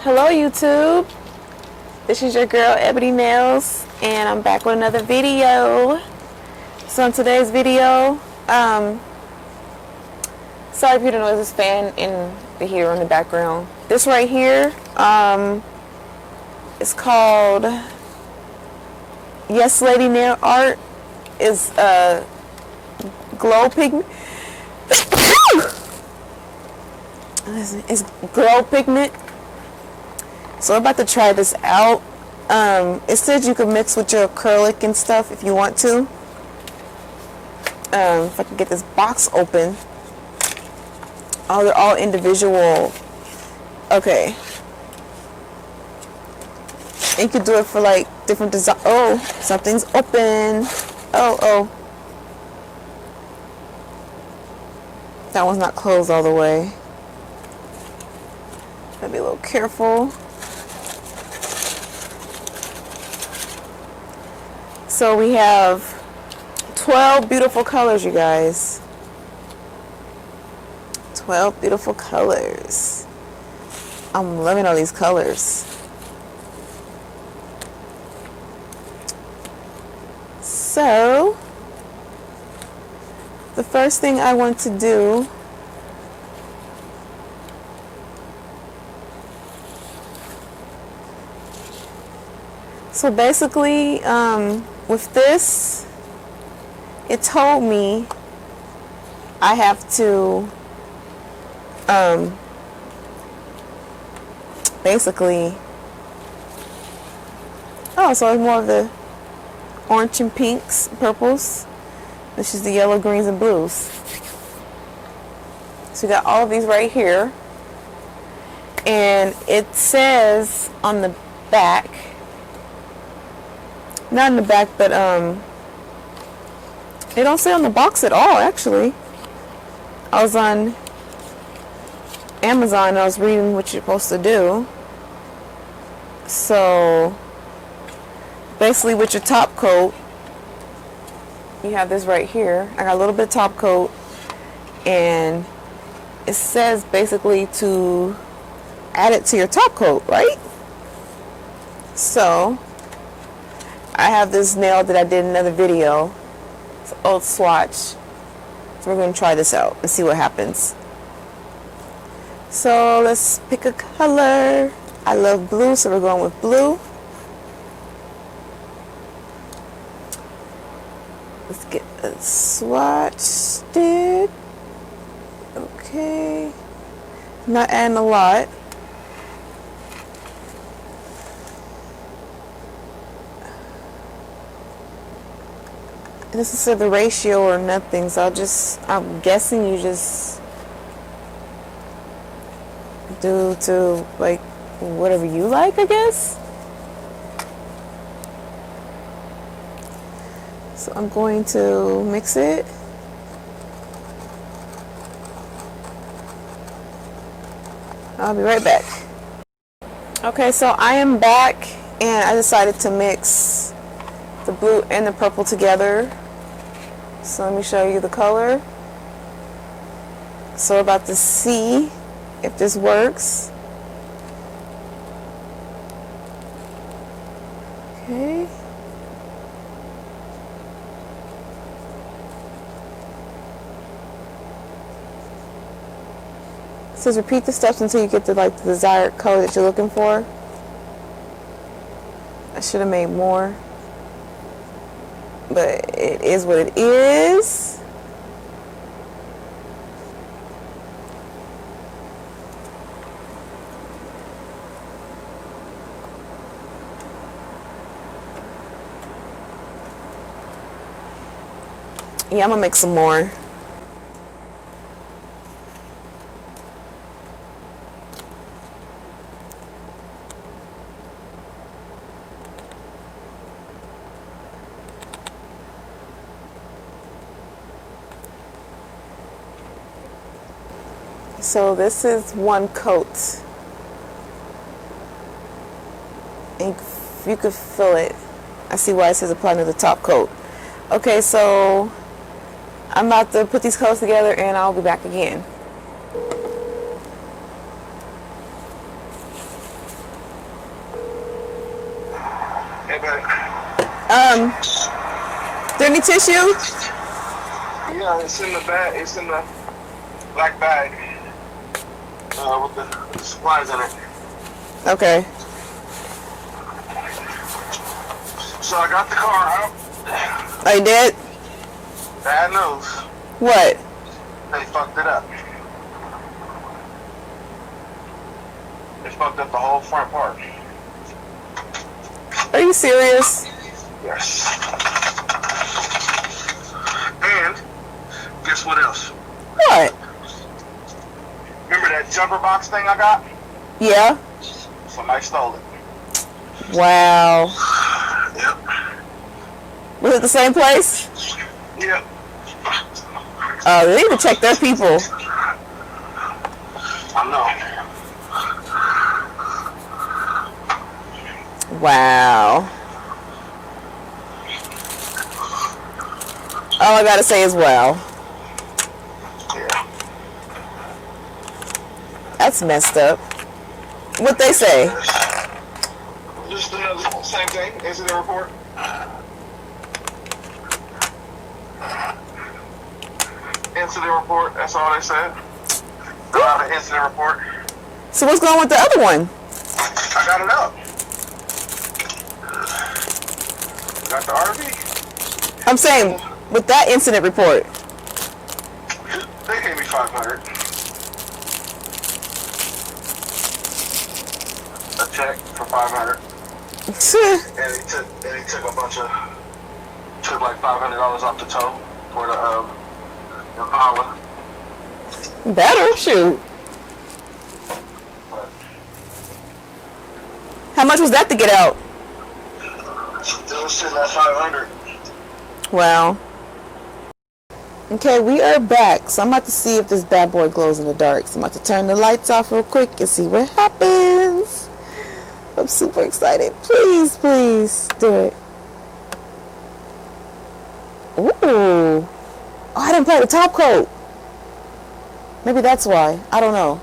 Hello YouTube, this is your girl Ebony Nails and I'm back with another video. So in today's video, sorry if you don't know this fan in the heater in the background. This right here is called Yes Lady Nail Art. Is glow pigment. It's glow pigment. So I'm about to try this out. It says you can mix with your Curlkit and stuff if you want to. If I can get this box open. Oh, they're all individual. Okay. And you can do it for like different design. Oh, something's open. Oh. That one's not closed all the way. Gotta be a little careful. So we have 12 beautiful colors, you guys. 12 beautiful colors. I'm loving all these colors. So, the first thing I want to do so basically, with this, it told me I have to basically, oh, so it's more of the orange and pinks, purples. This is the yellow, greens, and blues. So we got all of these right here, and it says on the back, not in the back, but they don't say on the box at all, actually. I was on Amazon and I was reading what you're supposed to do. So basically with your top coat, you have this right here. I got a little bit of top coat, and it says basically to add it to your top coat, right? So I have this nail that I did in another video. It's an old swatch. So we're going to try this out and see what happens. So let's pick a color. I love blue, so we're going with blue. Let's get a swatch stick. Okay. Not adding a lot. This is the ratio or nothing, so I'm guessing you just do to like whatever you like, I guess. So I'm going to mix it. I'll be right back. Okay, so I am back, and I decided to mix the blue and the purple together. So let me show you the color. So we're about to see if this works. Okay. It says repeat the steps until you get the the desired color that you're looking for. I should have made more, but it is what it is. Yeah, I'm gonna make some more. So this is one coat. And you could feel it. I see why it says apply to the top coat. Okay, so I'm about to put these colors together and I'll be back again. Is there any tissue? Yeah, it's in the bag. It's in the black bag with the supplies in it. Okay. So I got the car out. Oh, you did? Bad news. What? They fucked it up. They fucked up the whole front part. Are you serious? Yes. And guess what else? What? Remember that jumper box thing I got? Yeah. Somebody stole it. Wow. Yep. Was it the same place? Yep. Oh, they need to check their people. I know. Wow. All I gotta say is wow. Yeah. That's messed up. What they say? Just another same thing. Incident report. Incident report. That's all they said. Fill out an incident report. So what's going on with the other one? I got it up. Got the RV. I'm saying with that incident report. They gave me $500. A check for $500. And he took a bunch of, took like $500 off the toe for the Impala. Better shoot. But How much was that to get out? it was sitting at $500. Wow. Okay, we are back. So I'm about to see if this bad boy glows in the dark. So I'm about to turn the lights off real quick and see what happens. I'm super excited. Please, please do it. Ooh. Oh, I didn't play the top coat. Maybe that's why. I don't know.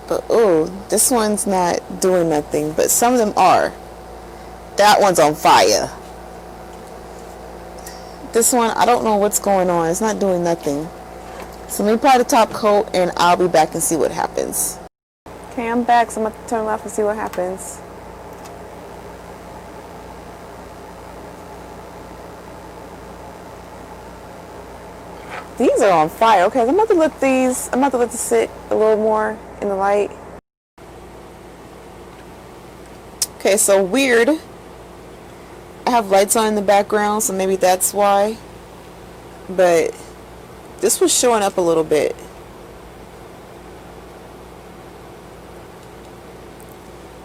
But ooh, this one's not doing nothing. But some of them are. That one's on fire. This one, I don't know what's going on. It's not doing nothing. So let me apply the top coat and I'll be back and see what happens. Okay, I'm back, so I'm going to turn it off and see what happens. These are on fire. Okay, I'm about to let these, I'm about to let this sit a little more in the light. Okay, so weird. I have lights on in the background, so maybe that's why. But this was showing up a little bit.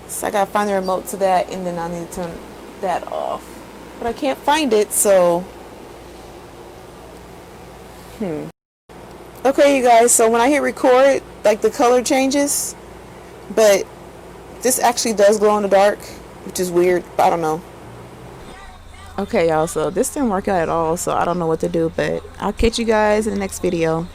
So I gotta find the remote to that, and then I need to turn that off. But I can't find it, so... Okay, you guys, so when I hit record, like the color changes. But this actually does glow in the dark, which is weird, but I don't know. Okay, y'all, so this didn't work out at all, so I don't know what to do, but I'll catch you guys in the next video.